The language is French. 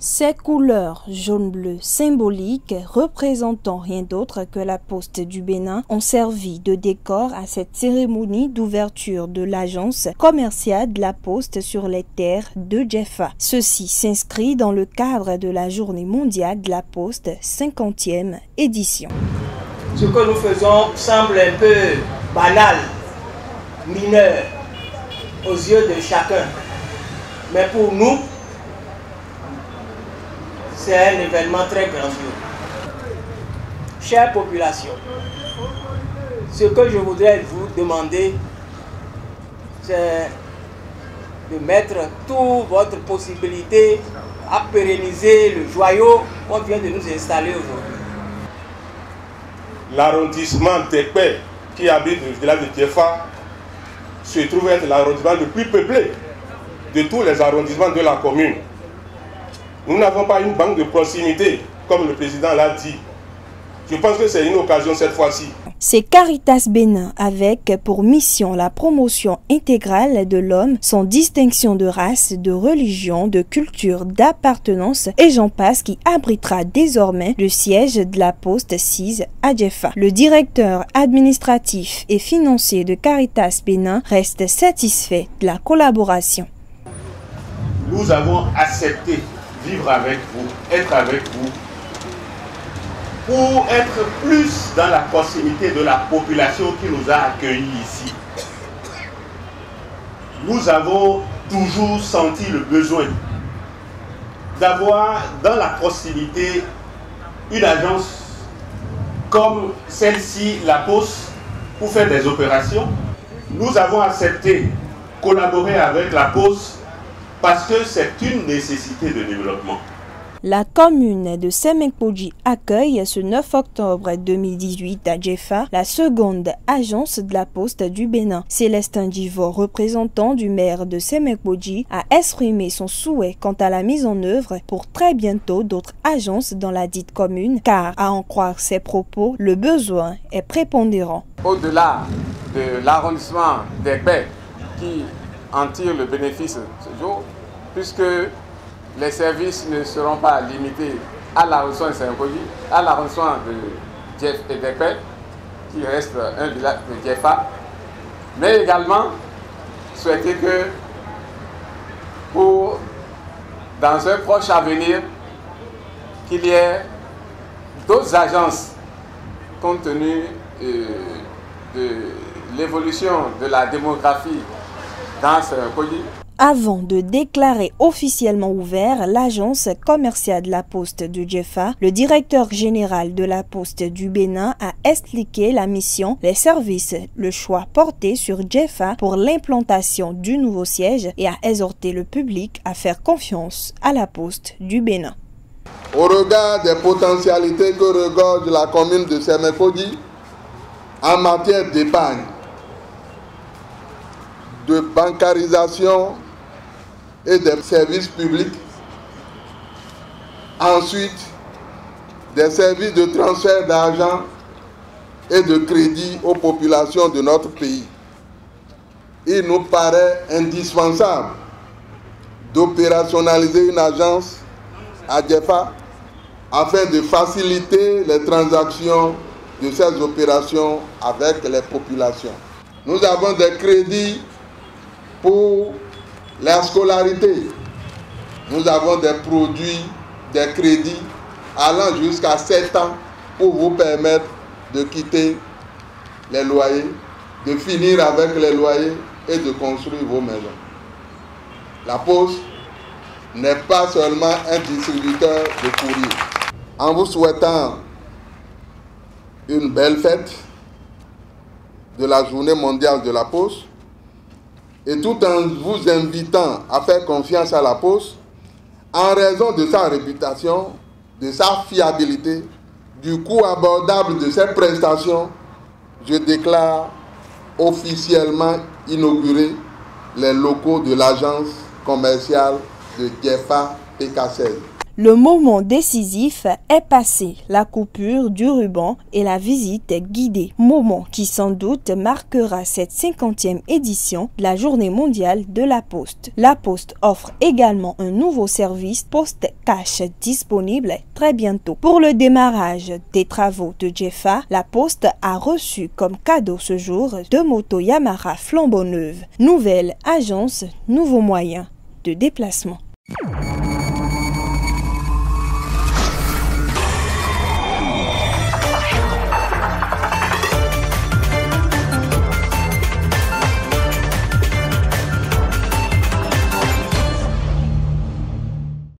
Ces couleurs jaune-bleu symboliques, représentant rien d'autre que la poste du Bénin, ont servi de décor à cette cérémonie d'ouverture de l'agence commerciale de la poste sur les terres de Djefa. Ceci s'inscrit dans le cadre de la Journée mondiale de la poste 50e édition. Ce que nous faisons semble un peu banal, mineur aux yeux de chacun, mais pour nous, c'est un événement très grandiose. Chère population, ce que je voudrais vous demander, c'est de mettre toute votre possibilité à pérenniser le joyau qu'on vient de nous installer aujourd'hui. L'arrondissement d'Ekpé, qui habite le village de Djefa, se trouve être l'arrondissement le plus peuplé de tous les arrondissements de la commune. Nous n'avons pas une banque de proximité, comme le président l'a dit. Je pense que c'est une occasion cette fois-ci. C'est Caritas Bénin avec pour mission la promotion intégrale de l'homme sans distinction de race, de religion, de culture, d'appartenance et j'en passe qui abritera désormais le siège de la poste 6 à Djefa. Le directeur administratif et financier de Caritas Bénin reste satisfait de la collaboration. Nous avons accepté vivre avec vous, être avec vous, pour être plus dans la proximité de la population qui nous a accueillis ici. Nous avons toujours senti le besoin d'avoir dans la proximité une agence comme celle-ci, la Poste, pour faire des opérations. Nous avons accepté de collaborer avec la Poste parce que c'est une nécessité de développement. La commune de Semekpoji accueille ce 9 octobre 2018 à Djefa la seconde agence de la poste du Bénin. Célestin Divor, représentant du maire de Semekpoji, a exprimé son souhait quant à la mise en œuvre pour très bientôt d'autres agences dans la dite commune, car à en croire ses propos, le besoin est prépondérant. Au-delà de l'arrondissement d'Ekpé qui en tire le bénéfice ce jour, puisque les services ne seront pas limités à l'arrondissement de Semekpoji, à l'arrondissement de Djef et d'Ekpé, qui reste un village de Djefa, mais également souhaiter que dans un proche avenir, qu'il y ait d'autres agences compte tenu de l'évolution de la démographie dans Semekpoji. Avant de déclarer officiellement ouvert l'agence commerciale de la poste de Djefa, le directeur général de la poste du Bénin a expliqué la mission, les services, le choix porté sur Djefa pour l'implantation du nouveau siège et a exhorté le public à faire confiance à la poste du Bénin. Au regard des potentialités que regorge la commune de Semekpoji en matière d'épargne, de bancarisation et des services publics, ensuite des services de transfert d'argent et de crédit aux populations de notre pays. Il nous paraît indispensable d'opérationnaliser une agence à Djefa afin de faciliter les transactions de ces opérations avec les populations. Nous avons des crédits pour la scolarité. Nous avons des produits, des crédits allant jusqu'à 7 ans pour vous permettre de quitter les loyers, de finir avec les loyers et de construire vos maisons. La Poste n'est pas seulement un distributeur de courrier. En vous souhaitant une belle fête de la Journée mondiale de la Poste, et tout en vous invitant à faire confiance à la Poste, en raison de sa réputation, de sa fiabilité, du coût abordable de ses prestations, je déclare officiellement inaugurer les locaux de l'agence commerciale de Djefa PK16. Le moment décisif est passé, la coupure du ruban et la visite guidée. Moment qui sans doute marquera cette 50e édition de la Journée mondiale de la Poste. La Poste offre également un nouveau service Poste Cash disponible très bientôt. Pour le démarrage des travaux de Djefa, la Poste a reçu comme cadeau ce jour 2 motos Yamaha flambant neuves. Nouvelle agence, nouveaux moyens de déplacement.